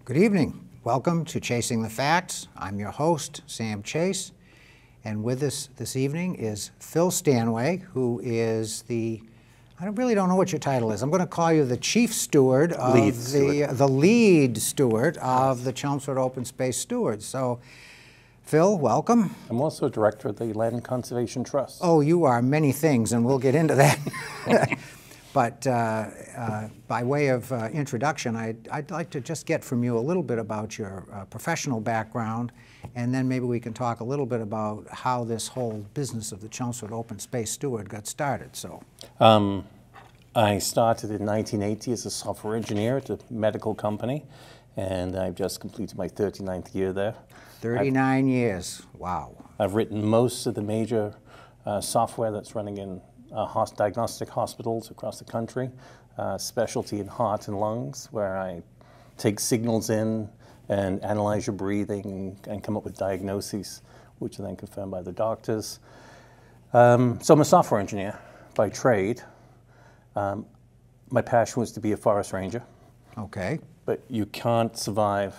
Good evening. Welcome to Chasing the Facts. I'm your host, Sam Chase, and with us this evening is Phil Stanway, who is I really don't know what your title is. I'm going to call you the Chief Steward of the lead steward of the Chelmsford Open Space Stewards. So, Phil, welcome. I'm also director of the Land Conservation Trust. Oh, you are many things, and we'll get into that. But by way of introduction, I'd like to just get from you a little bit about your professional background, and then maybe we can talk a little bit about how this whole business of the Chelmsford Open Space Steward got started. So, I started in 1980 as a software engineer at a medical company, and I've just completed my 39th year there. 39 years, wow. I've written most of the major software that's running in diagnostic hospitals across the country, specialty in heart and lungs, where I take signals in and analyze your breathing and come up with diagnoses, which are then confirmed by the doctors. So I'm a software engineer by trade. My passion was to be a forest ranger. Okay. But you can't survive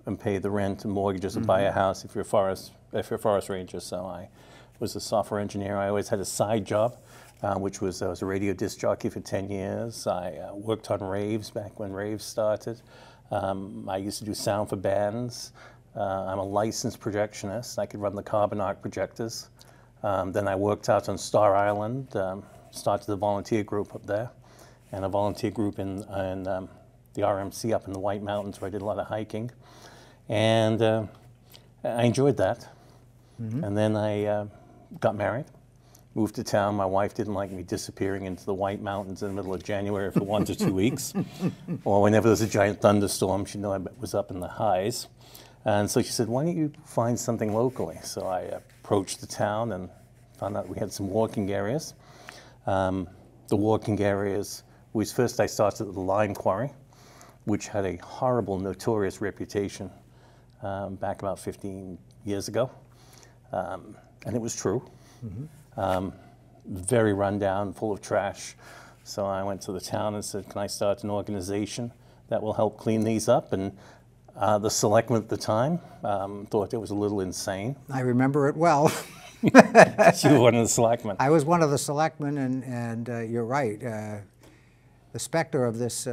and pay the rent and mortgages and buy a house if you're a forest ranger. So I was a software engineer. I always had a side job, which was I was a radio disc jockey for 10 years. I worked on raves back when raves started. I used to do sound for bands. I'm a licensed projectionist. I could run the carbon arc projectors. Then I worked out on Star Island, started a volunteer group up there, and a volunteer group in the RMC up in the White Mountains, where I did a lot of hiking. And I enjoyed that. And then I got married, moved to town. My wife didn't like me disappearing into the White Mountains in the middle of January for 1 to 2 weeks. Or whenever there was a giant thunderstorm, she'd know I was up in the highs. And so she said, why don't you find something locally? So I approached the town and found out we had some walking areas. The walking areas was first I started at the lime quarry, which had a horrible, notorious reputation back about 15 years ago. And it was true. Very rundown, full of trash. So I went to the town and said, can I start an organization that will help clean these up? And the selectmen at the time thought it was a little insane. I remember it well. You were one of the selectmen. I was one of the selectmen, and you're right. The specter of this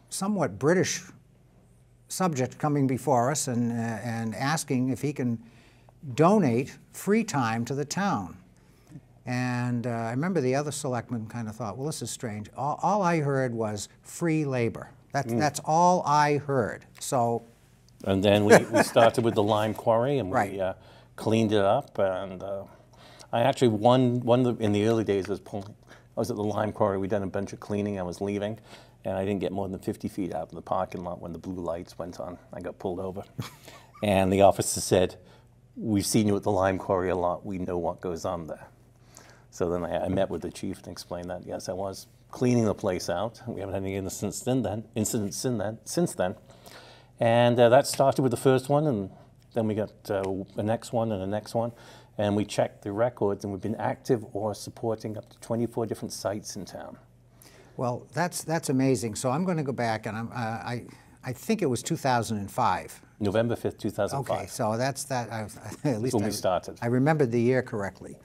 somewhat British subject coming before us and asking if he can donate free time to the town. And I remember the other selectmen kind of thought, well, this is strange. All I heard was free labor. That's all I heard. So, and then we started with the lime quarry, and right. we cleaned it up. And I actually in the early days I was at the lime quarry. We'd done a bunch of cleaning. I was leaving, and I didn't get more than 50 feet out of the parking lot when the blue lights went on. I got pulled over, and the officer said, we've seen you at the lime quarry a lot. We know what goes on there. So then I met with the chief and explained that, yes, I was cleaning the place out. We haven't had any incidents since then. And that started with the first one, and then we got the next one and the next one. And we checked the records, and we've been active or supporting up to 24 different sites in town. Well, that's amazing. So I'm going to go back, and I think it was 2005. November 5th, 2005. Okay, so that's that. At least when we started. I remembered the year correctly.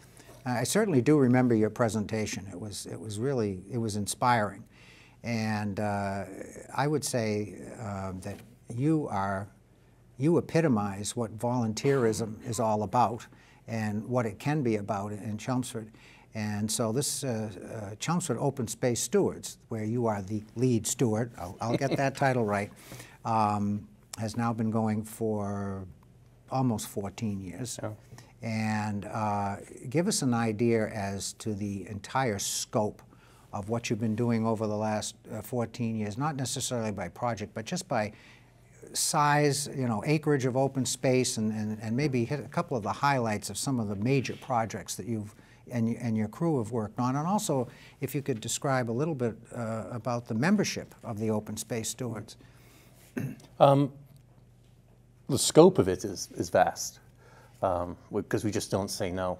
I certainly do remember your presentation. It was inspiring, and I would say that you epitomize what volunteerism is all about and what it can be about in Chelmsford. And so this Chelmsford Open Space Stewards, where you are the lead steward, I'll get that title right, has now been going for almost 14 years. Yeah. And give us an idea as to the entire scope of what you've been doing over the last 14 years, not necessarily by project, but just by size, acreage of open space, and maybe hit a couple of the highlights of some of the major projects that you've and your crew have worked on, and also if you could describe a little bit about the membership of the Open Space Stewards. The scope of it is vast, because we just don't say no.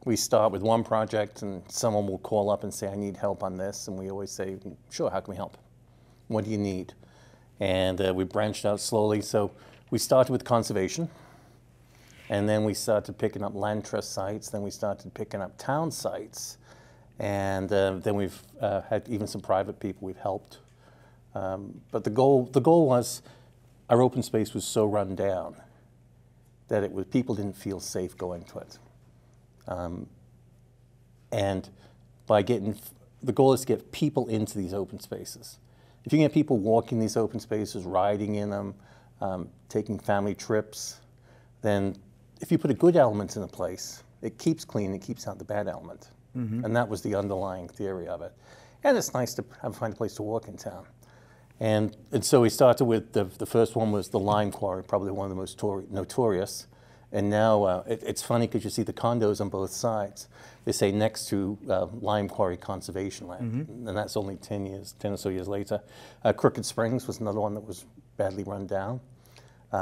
we start with one project and someone will call up and say, I need help on this. And we always say, sure, how can we help? What do you need? And we branched out slowly. So we started with conservation. And then we started picking up land trust sites. Then we started picking up town sites. And then we've had even some private people we've helped. But the goal was our open space was so run down that it was, people didn't feel safe going to it. And by getting, the goal is to get people into these open spaces. If you can get people walking these open spaces, riding in them, taking family trips, then if you put a good element in a place, it keeps clean, it keeps out the bad element. Mm-hmm. And that was the underlying theory of it. And it's nice to find a place to walk in town. And so we started with, the first one was the lime quarry, probably one of the most notorious. And now it's funny because you see the condos on both sides. They say next to lime quarry conservation land, mm-hmm. and that's only 10 or so years later. Crooked Springs was another one that was badly run down.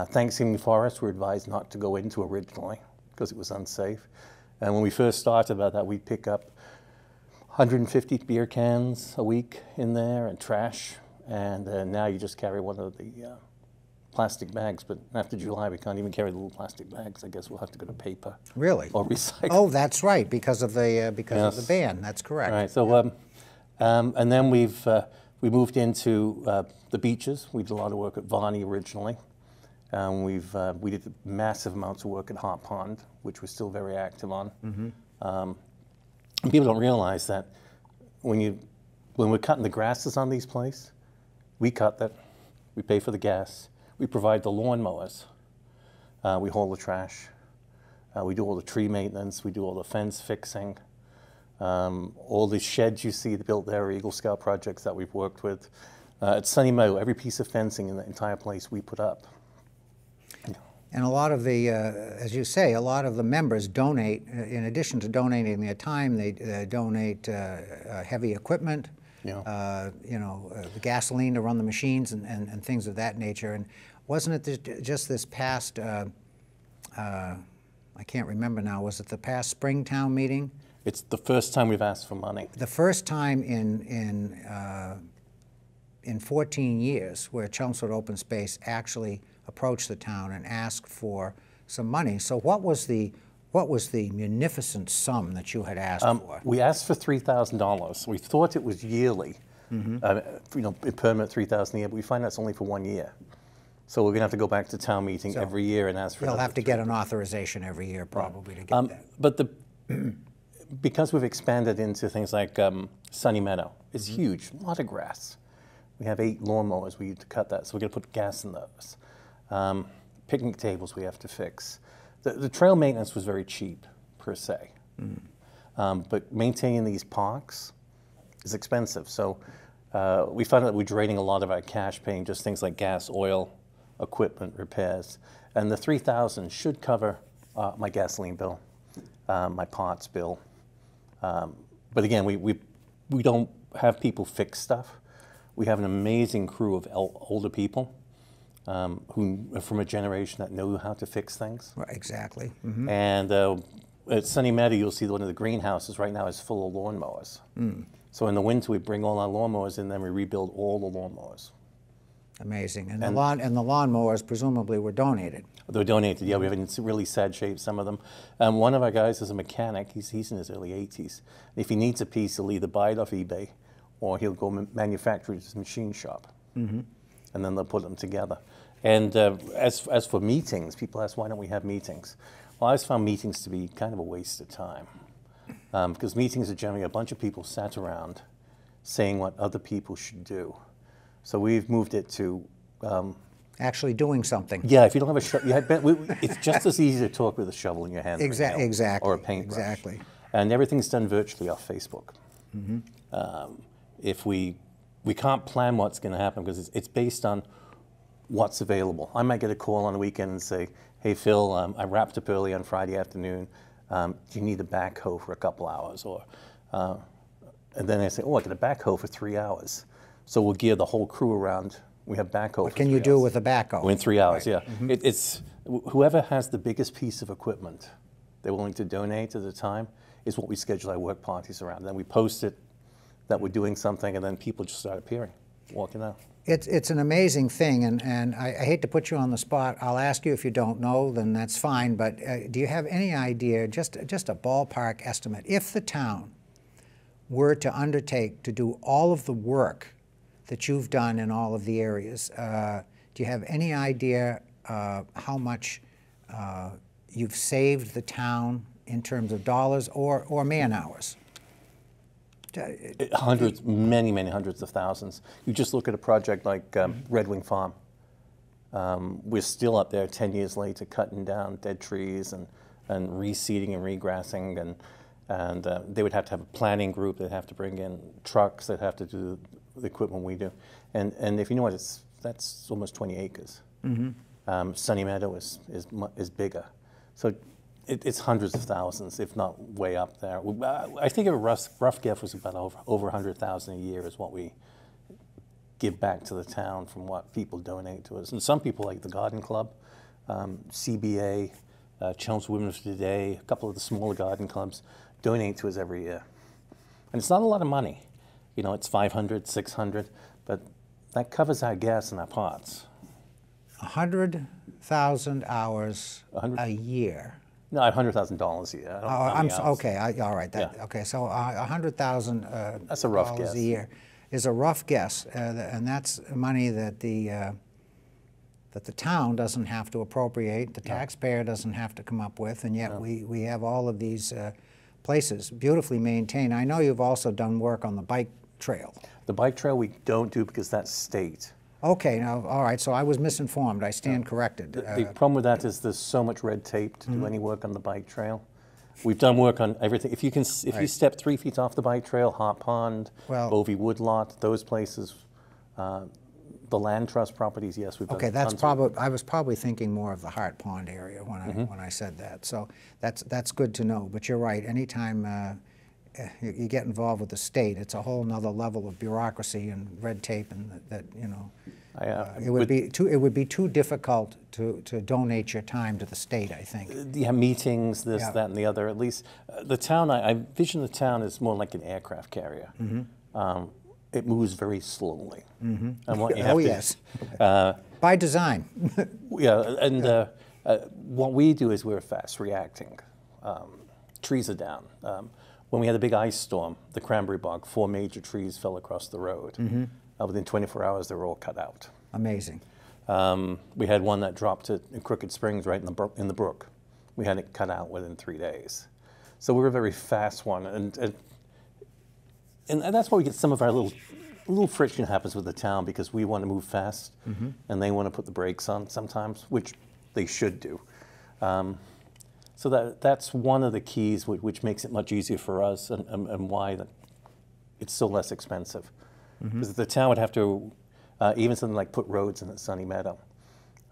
Thanksgiving Forest, we were advised not to go into originally because it was unsafe. And when we first started about that, we'd pick up 150 beer cans a week in there and trash. And now you just carry one of the plastic bags, but after July we can't even carry the little plastic bags. I guess we'll have to go to paper. Really? Or recycle. Oh, that's right, because of the of the ban. That's correct. Right. So, and then we moved into the beaches. We did a lot of work at Varney originally. We did massive amounts of work at Hart Pond, which we're still very active on. Mm-hmm. And people don't realize that when we're cutting the grasses on these places, we cut that, we pay for the gas, we provide the lawn mowers, we haul the trash, we do all the tree maintenance, we do all the fence fixing, all the sheds you see built there are Eagle Scout projects that we've worked with. At Sunny Meadow, every piece of fencing in the entire place we put up. And a lot of the, as you say, a lot of the members donate, in addition to donating their time, they donate heavy equipment, yeah. The gasoline to run the machines and things of that nature. And wasn't it just this past, I can't remember now, was it the past Springtown meeting? It's the first time we've asked for money. The first time in 14 years where Chelmsford Open Space actually approached the town and asked for some money. So what was the munificent sum that you had asked for? We asked for $3,000. We thought it was yearly, mm-hmm. Permanent $3,000 a year, but we find that's only for 1 year. So we're going to have to go back to town meeting every year and ask for. You'll have to get an authorization every year probably to get that. But because we've expanded into things like Sunny Meadow, it's mm-hmm. huge, a lot of grass. We have 8 lawnmowers, we need to cut that, so we're going to put gas in those. Picnic tables we have to fix. The trail maintenance was very cheap, per se. Mm. But maintaining these parks is expensive. So we found that we're draining a lot of our cash paying just things like gas, oil, equipment, repairs. And the $3,000 should cover my gasoline bill, my parts bill. But again, we don't have people fix stuff. We have an amazing crew of older people who are from a generation that know how to fix things. Right, exactly. Mm-hmm. And at Sunny Meadow, you'll see one of the greenhouses right now is full of lawnmowers. Mm. So in the winter, we bring all our lawnmowers in, then we rebuild all the lawnmowers. Amazing. And the lawnmowers presumably were donated. They were donated, yeah. We have in really sad shape, some of them. One of our guys is a mechanic. He's in his early 80s. If he needs a piece, he'll either buy it off eBay or he'll go manufacture it at his machine shop. Mm-hmm. And then they'll put them together. And as for meetings, people ask, why don't we have meetings? Well, I always found meetings to be kind of a waste of time. Because meetings are generally a bunch of people sat around saying what other people should do. So we've moved it to... actually doing something. Yeah, if you don't have a shovel, it's just as easy to talk with a shovel in your hand exactly. or a paintbrush. Exactly. And everything's done virtually off Facebook. Mm-hmm. If we can't plan what's going to happen because it's based on what's available. I might get a call on the weekend and say, hey, Phil, I wrapped up early on Friday afternoon. Do you need a backhoe for a couple hours? And then I say, oh, I get a backhoe for 3 hours. So we'll gear the whole crew around. We have backhoe. What can you do with a backhoe? In 3 hours, right. Yeah. Mm-hmm. It's whoever has the biggest piece of equipment they're willing to donate at a time, is what we schedule our work parties around. Then we post it that we're doing something, and then people just start appearing, walking out. It's an amazing thing, and I hate to put you on the spot. I'll ask you if you don't know, then that's fine, but do you have any idea, just a ballpark estimate, if the town were to undertake to do all of the work that you've done in all of the areas, do you have any idea how much you've saved the town in terms of dollars or man-hours? Hundreds, many hundreds of thousands. You just look at a project like Red Wing Farm. We're still up there 10 years later cutting down dead trees and reseeding and regrassing, and they would have to have a planning group. They'd have to bring in trucks. They'd have to do the equipment we do. And if you know what, that's almost 20 acres. Mm-hmm. Sunny Meadow is bigger. So it's hundreds of thousands, if not way up there. I think a rough guess was about over 100,000 a year is what we give back to the town from what people donate to us. And some people, like the Garden Club, CBA, Chelmsford Women of Today, a couple of the smaller garden clubs, donate to us every year. And it's not a lot of money. You know, it's 500, 600, but that covers our gas and our pots. 100,000 hours a year. No, $100,000 a year. Okay. All right. Okay. So 100,000 that's a rough guess. A year is a rough guess, and that's money that the town doesn't have to appropriate, the taxpayer doesn't have to come up with, and yet we have all of these places beautifully maintained. I know you've also done work on the bike trail. The bike trail we don't do because that's state. Okay, now, all right, so I was misinformed. I stand corrected. The problem with that is there's so much red tape to do any work on the bike trail. We've done work on everything. If you step 3 feet off the bike trail, Hart Pond, Bovey Woodlot, those places, the land trust properties, yes, we've done. Okay, that's probably, I was probably thinking more of the Hart Pond area when I said that. So that's good to know. But you're right. Anytime you get involved with the state, it's a whole nother level of bureaucracy and red tape, and that you know, it would be too difficult to donate your time to the state, I think. Yeah, meetings, this, that, and the other. At least the town, I envision the town as more like an aircraft carrier. It moves very slowly. And what you have yes, by design. Yeah, and what we do is we're fast reacting. Trees are down. When we had a big ice storm, the cranberry bog, 4 major trees fell across the road. Within 24 hours, they were all cut out. Amazing. We had one that dropped in Crooked Springs right in the brook. We had it cut out within 3 days. So we were a very fast one, and that's why we get some of our little friction happens with the town, because we want to move fast, and they want to put the brakes on sometimes, which they should do. So that's one of the keys which makes it much easier for us, and why it's so less expensive. Because the town would have to, even something like put roads in at Sunny Meadow.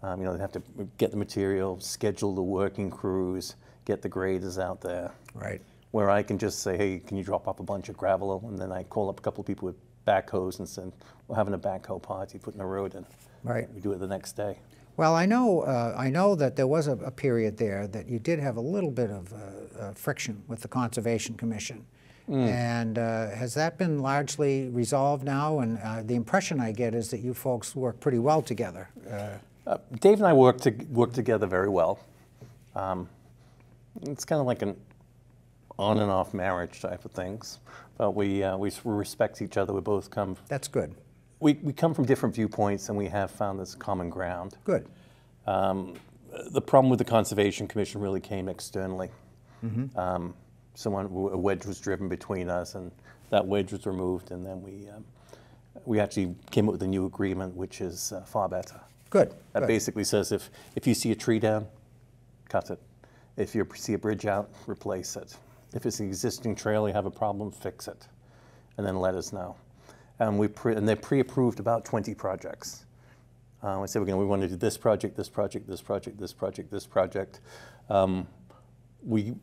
You know, they'd have to get the material, schedule the working crews, get the graders out there. Right. Where I can just say, hey, can you drop off a bunch of gravel? And then I call up a couple of people with backhoes and say, we're having a backhoe party, putting a road in. Right. We do it the next day. Well, I know that there was a period there that you did have a little bit of friction with the Conservation Commission. And has that been largely resolved now? And the impression I get is that you folks work pretty well together. Dave and I work together very well. It's kind of like an on and off marriage type of things, but we respect each other. We both come. That's good. We come from different viewpoints, and we have found this common ground. Good. The problem with the Conservation Commission really came externally. A wedge was driven between us, and that wedge was removed, and then we actually came up with a new agreement, which is far better. Good. That basically says if you see a tree down, cut it. If you see a bridge out, replace it. If it's an existing trail, you have a problem, fix it, and then let us know. And they're pre-approved about 20 projects. We say we want to do this project, this project, this project, this project, this project. We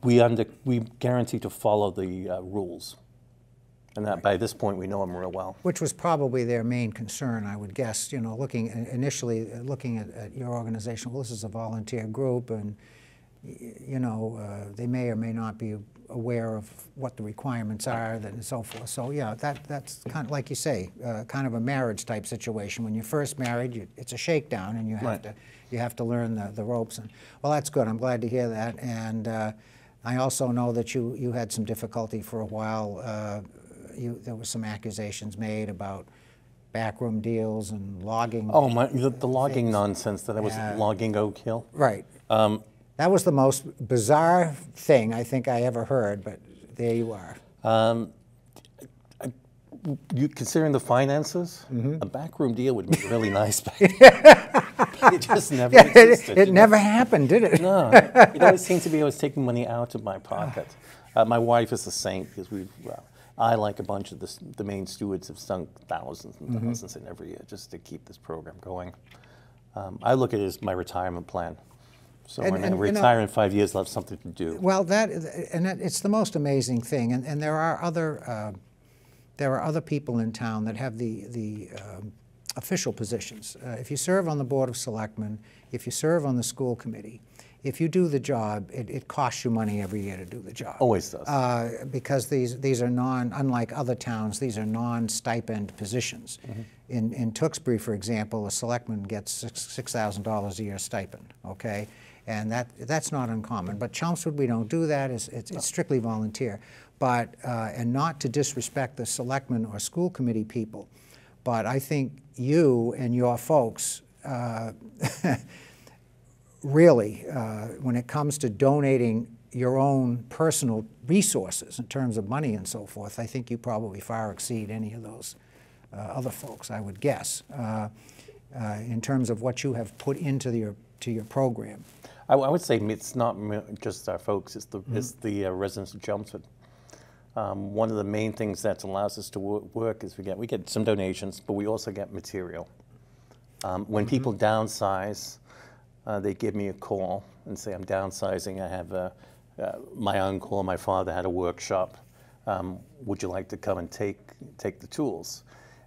guarantee to follow the rules, and that by this point we know them real well. Which was probably their main concern, I would guess. You know, initially looking at your organization. Well, this is a volunteer group, and you know they may or may not be aware of what the requirements are and so forth. So yeah, that's kind of, like you say, kind of a marriage type situation. When you're first married, it's a shakedown, and you have to learn the ropes. And well, that's good. I'm glad to hear that. And I also know that you had some difficulty for a while. There was some accusations made about backroom deals and logging. Oh, the logging nonsense, that I was logging Oak Hill. Right. That was the most bizarre thing I think I ever heard, but there you are. Considering the finances, a backroom deal would be really nice, but it just never existed. It never happened, did it? No. It always seemed to be I was taking money out of my pocket. My wife is a saint, because I, like a bunch of the main stewards, have sunk thousands and thousands in every year just to keep this program going. I look at it as my retirement plan. So when I retire in 5 years, I'll have something to do. Well, it's the most amazing thing, and there are other people in town that have the official positions. If you serve on the Board of Selectmen, if you serve on the school committee, if you do the job, it costs you money every year to do the job. Always does. Because these are unlike other towns, these are non-stipend positions. In Tewksbury, for example, a selectman gets $6,000 a year stipend, okay? And that's not uncommon. But Chelmsford, we don't do that. It's strictly volunteer. But, and not to disrespect the selectmen or school committee people, but I think you and your folks really, when it comes to donating your own personal resources in terms of money and so forth, I think you probably far exceed any of those other folks, I would guess, in terms of what you have put into your program. I would say it's not just our folks, it's the residents of Chelmsford. One of the main things that allows us to work is we get some donations, but we also get material. When people downsize, they give me a call and say, I'm downsizing, I have my uncle or my father had a workshop. Would you like to come and take the tools?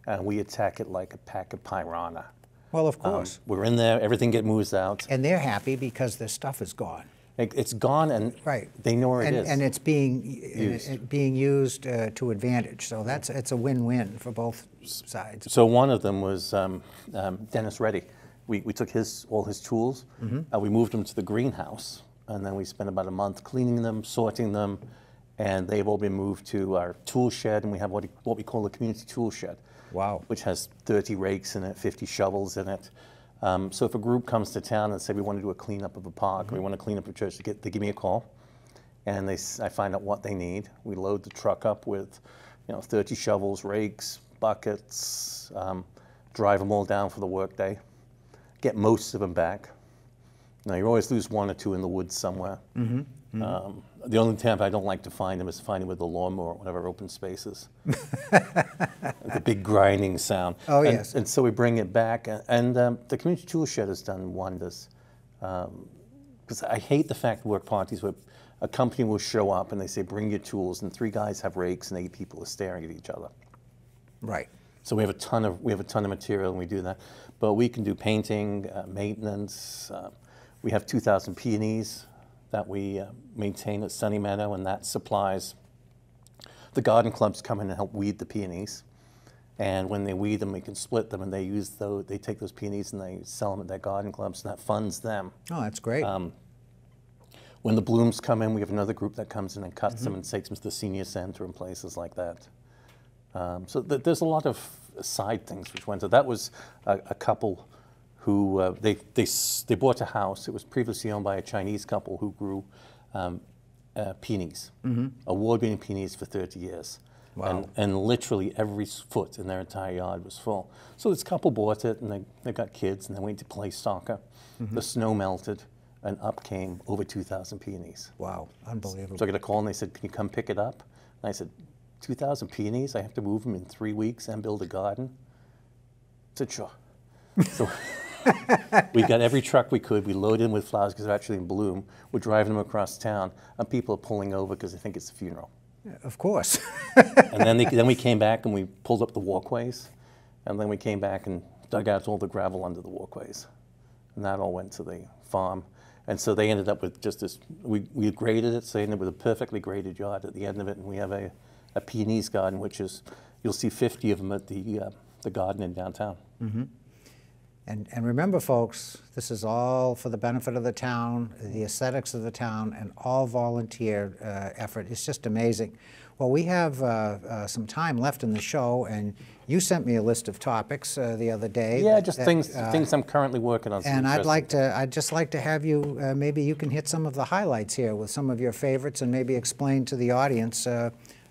And we attack it like a pack of piranha. Well, of course. We're in there, everything gets moves out. And they're happy because their stuff is gone. It's gone, and they know where it is. And it's being used to advantage. So it's a win-win for both sides. So one of them was Dennis Reddy. We took all his tools, we moved them to the greenhouse, and then we spent about a month cleaning them, sorting them, and they've all been moved to our tool shed, and we have what we call the community tool shed. Wow. Which has 30 rakes in it, 50 shovels in it. So if a group comes to town and say we want to do a cleanup of a park, or we want to clean up a church, they give me a call, and I find out what they need. We load the truck up with 30 shovels, rakes, buckets, drive them all down for the workday, get most of them back. Now, you always lose one or two in the woods somewhere. The only time I don't like to find them is finding with the lawnmower or whatever open spaces. The big grinding sound. Oh, yes. And so we bring it back. And the community tool shed has done wonders. Because I hate the fact work parties where a company will show up and they say, bring your tools, and 3 guys have rakes and 8 people are staring at each other. Right. So we have a ton of material, and we do that. But we can do painting, maintenance. We have 2,000 peonies that we maintain at Sunny Meadow, and that supplies. The garden clubs come in and help weed the peonies, and when they weed them, we can split them, and they take those peonies and they sell them at their garden clubs, and that funds them. Oh, that's great. When the blooms come in, we have another group that comes in and cuts them and takes them to the senior center and places like that. So there's a lot of side things which went. So that was a couple who they bought a house. It was previously owned by a Chinese couple who grew peonies, award-winning peonies for 30 years. Wow. And literally every foot in their entire yard was full. So this couple bought it, and they got kids, and they went to play soccer. The snow melted, and up came over 2,000 peonies. Wow, unbelievable. So I got a call, and they said, can you come pick it up? And I said, 2,000 peonies? I have to move them in 3 weeks and build a garden? I said, sure. So we got every truck we could. We loaded in with flowers because they're actually in bloom. We're driving them across town, and people are pulling over because they think it's a funeral. Of course. And then we came back and we pulled up the walkways, and then we came back and dug out all the gravel under the walkways, and that all went to the farm. And so they ended up with just this, we graded it, so they ended up with a perfectly graded yard at the end of it, and we have a peonies garden, which is, you'll see 50 of them at the garden in downtown. Mm-hmm. And remember, folks, this is all for the benefit of the town, the aesthetics of the town, and all volunteer effort. It's just amazing. Well, we have some time left in the show, and you sent me a list of topics the other day. Yeah, just things I'm currently working on. And I'd just like to have you, maybe you can hit some of the highlights here with some of your favorites, and maybe explain to the audience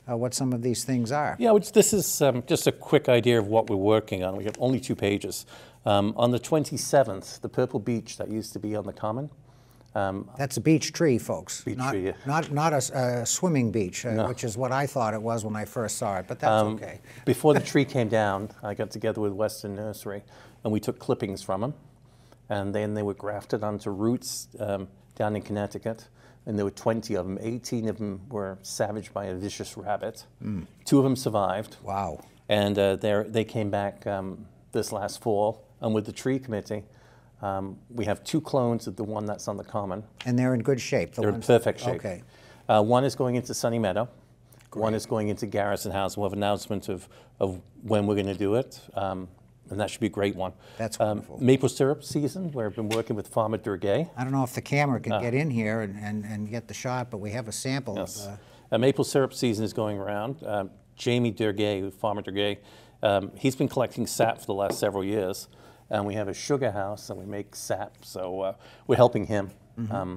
what some of these things are. Yeah, this is just a quick idea of what we're working on. We have only 2 pages. On the 27th, the purple beech that used to be on the common. That's a beech tree, folks. Beech tree, yeah. Not a swimming beech, No. which is what I thought it was when I first saw it, but that's okay. Before the tree came down, I got together with Western Nursery, and we took clippings from them, and then they were grafted onto roots down in Connecticut, and there were 20 of them. 18 of them were savaged by a vicious rabbit. 2 of them survived. Wow. And they came back this last fall, and with the tree committee, we have 2 clones of the one that's on the common. And they're in good shape? They're in perfect shape. Okay. One is going into Sunny Meadow. Great. One is going into Garrison House. We'll have an announcement of when we're going to do it, and that should be a great one. That's wonderful. Maple syrup season, where I've been working with Farmer Durgay. I don't know if the camera can get in here and get the shot, but we have a sample Yes. of... Maple syrup season is going around. Jamie Durgay, Farmer Durgay, he's been collecting sap for the last several years. And we have a sugar house, and we make sap, so we're helping him. Mm-hmm.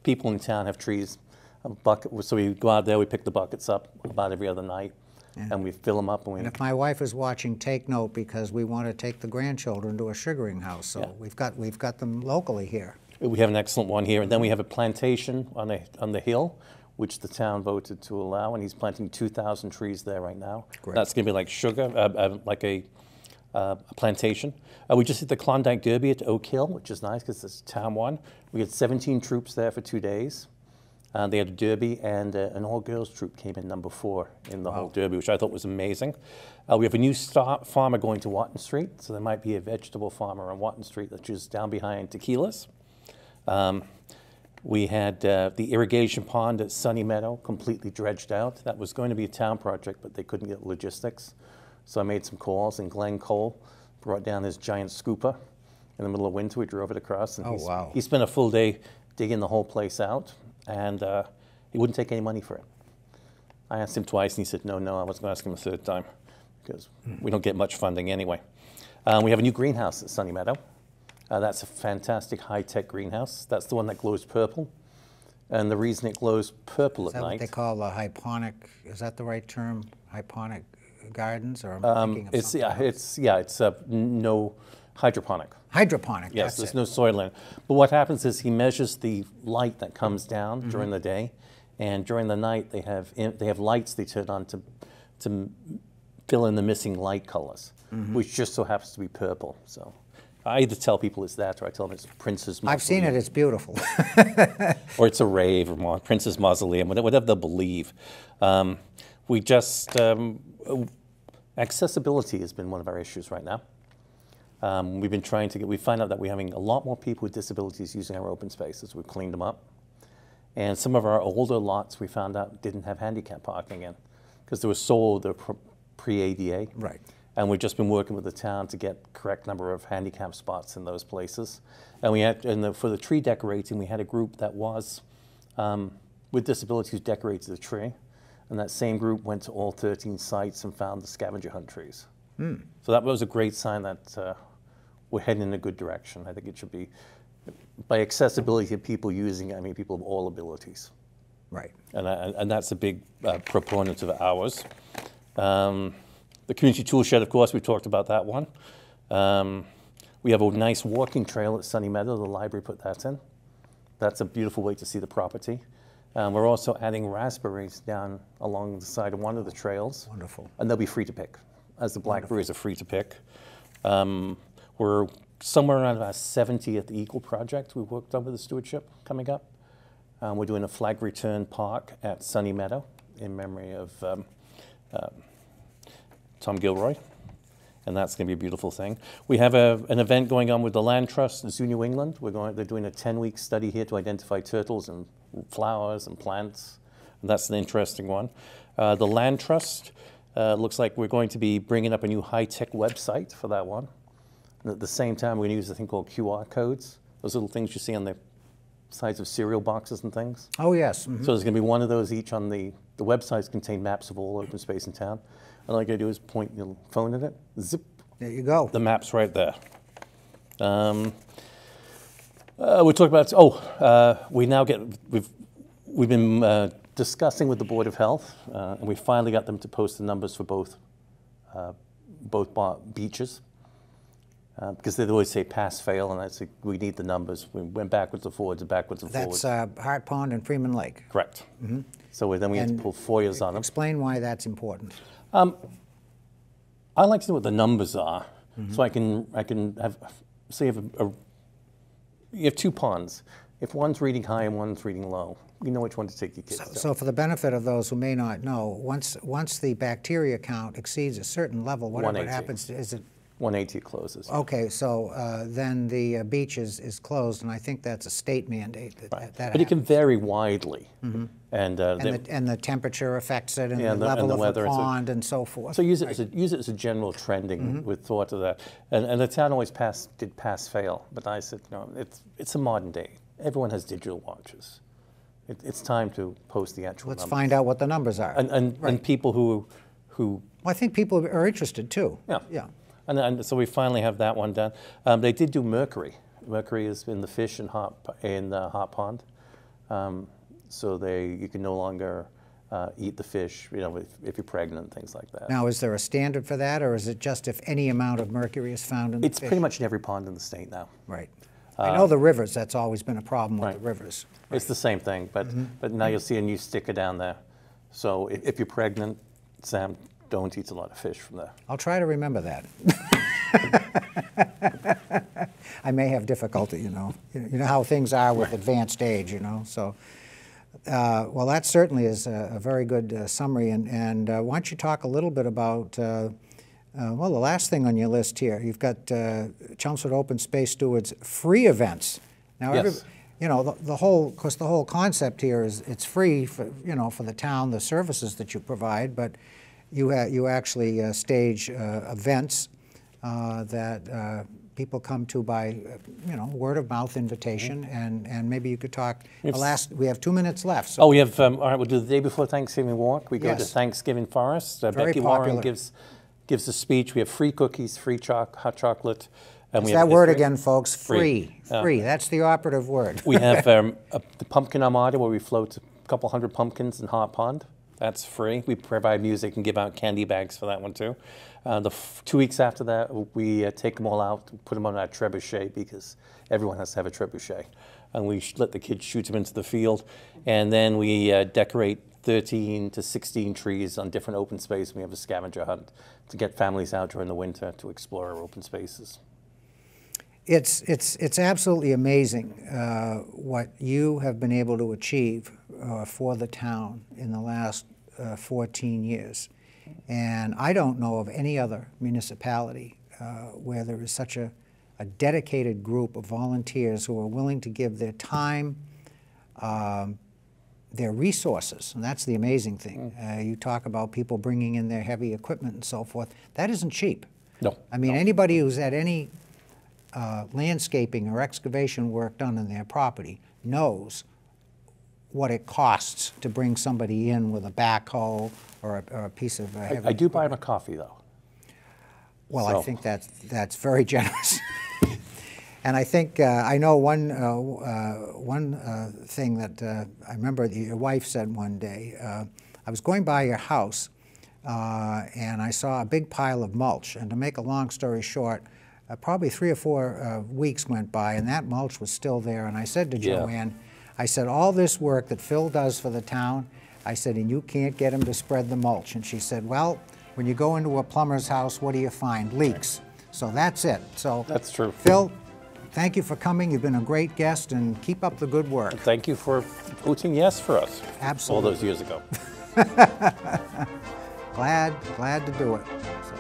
People in town have trees, a bucket, so we go out there, we pick the buckets up about every other night, and we fill them up. And if my wife is watching, take note, because we want to take the grandchildren to a sugaring house, so Yeah. we've got them locally here. We have an excellent one here, and then we have a plantation on the hill, which the town voted to allow, and he's planting 2,000 trees there right now. Great. That's going to be like sugar, like a plantation. We just did the Klondike Derby at Oak Hill, which is nice because it's town one. We had 17 troops there for 2 days. They had a derby, and an all-girls troop came in number 4 in the whole derby, which I thought was amazing. We have a new farmer going to Watton Street, so there might be a vegetable farmer on Watton Street that's just down behind Tequila's. We had the irrigation pond at Sunny Meadow completely dredged out. That was going to be a town project, but they couldn't get logistics. So I made some calls, and Glenn Cole brought down this giant scooper in the middle of winter. We drove it across, and he spent a full day digging the whole place out, and he wouldn't take any money for it. I asked him twice, and he said, no, I was going to ask him a 3rd time, because we don't get much funding anyway. We have a new greenhouse at Sunny Meadow. That's a fantastic high-tech greenhouse. That's the one that glows purple. And the reason it glows purple at night... Is that what they call a hyponic, is that the right term, hyponic gardens, or am I thinking of something else? It's no hydroponic. Hydroponic, yes, there's no soil in it. But what happens is he measures the light that comes down during the day, and during the night they have lights they turn on to fill in the missing light colors, which just so happens to be purple. So I either tell people it's that, or I tell them it's Prince's Mausoleum. I've seen it, it's beautiful. Or it's a rave, or Prince's Mausoleum, whatever they believe. We just, accessibility has been one of our issues right now. We've been trying to we find out that we're having a lot more people with disabilities using our open spaces. We've cleaned them up. And some of our older lots we found out didn't have handicap parking in, because they were sold, they're pre-ADA. Right. And we've just been working with the town to get correct number of handicap spots in those places. And we had, for the tree decorating, we had a group that was with disabilities who decorated the tree. And that same group went to all 13 sites and found the scavenger hunt trees. So that was a great sign that we're heading in a good direction. I think it should be, by accessibility of people using it, I mean people of all abilities. Right. And that's a big proponent of ours. The community tool shed, of course, we talked about that one. We have a nice walking trail at Sunny Meadow. The library put that in. That's a beautiful way to see the property. We're also adding raspberries down along the side of one of the trails. Wonderful. And they'll be free to pick, as the blackberries are free to pick. We're somewhere around our 70th Eagle project we've worked on with the Stewardship coming up. We're doing a flag return park at Sunny Meadow in memory of Tom Gilroy. and that's going to be a beautiful thing. We have an event going on with the Land Trust in Zoo New England. They're doing a 10-week study here to identify turtles and flowers and plants, and that's an interesting one. The Land Trust looks like we're going to be bringing up a new high-tech website for that one. And at the same time, we're going to use a thing called QR codes, those little things you see on the sides of cereal boxes and things. Oh, yes. Mm-hmm. So there's going to be one of those each on the websites contain maps of all open space in town. And all you got to do is point your phone at it, zip. There you go. The map's right there. We talked about, we've been discussing with the Board of Health, and we finally got them to post the numbers for both beaches. Because they'd always say pass, fail, and I said, we need the numbers. We went backwards and forwards and backwards and forwards. That's Hart Pond and Freeman Lake. Correct. Mm-hmm. So then we had to pull FOIAs on them. Explain why that's important. I like to know what the numbers are, so I can have, say, you have two ponds. If one's reading high and one's reading low, you know which one to take your kids to. So for the benefit of those who may not know, once the bacteria count exceeds a certain level, whatever happens, is it? 180 closes. Okay, so then the beach is closed, and I think that's a state mandate that Right. that But it can vary widely. Mm-hmm. And the temperature affects it, and the level of the pond, and so forth. So use it as a general trending with thought of that. And the town always did pass fail, but I said, no, it's a modern day. Everyone has digital watches. It's time to post the actual Let's numbers. find out what the numbers are. And people who well, I think people are interested too. Yeah. Yeah. And so we finally have that one done. They did do mercury. Mercury is in the fish in Hart Pond. So you can no longer eat the fish, if you're pregnant and things like that. Now, is there a standard for that, or is it just if any amount of mercury is found in the fish? It's pretty much in every pond in the state now. Right. I know the rivers, that's always been a problem with the rivers. Right. It's the same thing, but now you'll see a new sticker down there. So if you're pregnant, Sam, don't eat a lot of fish from there. I'll try to remember that. I may have difficulty, You know how things are with advanced age, So, well, that certainly is a very good summary. And why don't you talk a little bit about, well, the last thing on your list here. You've got Chelmsford Open Space Stewards free events. Now, yes. The whole concept here is it's free for, for the town, the services that you provide, but you actually stage events that people come to by, word of mouth invitation, and maybe you could talk. We have 2 minutes left. So. Oh, we have. All right, we'll do the day before Thanksgiving walk. We go to Thanksgiving Forest. Becky Warren gives a speech. We have free cookies, free hot chocolate. It's that word again, folks. Free. Free. That's the operative word. We have the Pumpkin Armada, where we float a couple hundred pumpkins in Hart Pond. That's free. We provide music and give out candy bags for that one too. 2 weeks after that, we take them all out, put them on our trebuchet, because everyone has to have a trebuchet. And we let the kids shoot them into the field. And then we decorate 13 to 16 trees on different open space. We have a scavenger hunt to get families out during the winter to explore our open spaces. It's absolutely amazing what you have been able to achieve for the town in the last 14 years. And I don't know of any other municipality where there is such a dedicated group of volunteers who are willing to give their time, their resources, and that's the amazing thing. You talk about people bringing in their heavy equipment and so forth. That isn't cheap. No. I mean, anybody who's had any landscaping or excavation work done on their property knows what it costs to bring somebody in with a backhoe or a piece of heavy I do buy them a coffee, though. Well, so. I think that's very generous. And I think I know one thing that I remember your wife said one day. I was going by your house, and I saw a big pile of mulch. And to make a long story short, probably 3 or 4 weeks went by, and that mulch was still there. And I said to Joanne, I said, all this work that Phil does for the town, I said, and you can't get him to spread the mulch. And she said, well, when you go into a plumber's house, what do you find? Leaks. So that's it. So that's true. Phil, thank you for coming. You've been a great guest, and keep up the good work. Thank you for voting yes for us. Absolutely. All those years ago. Glad to do it. So.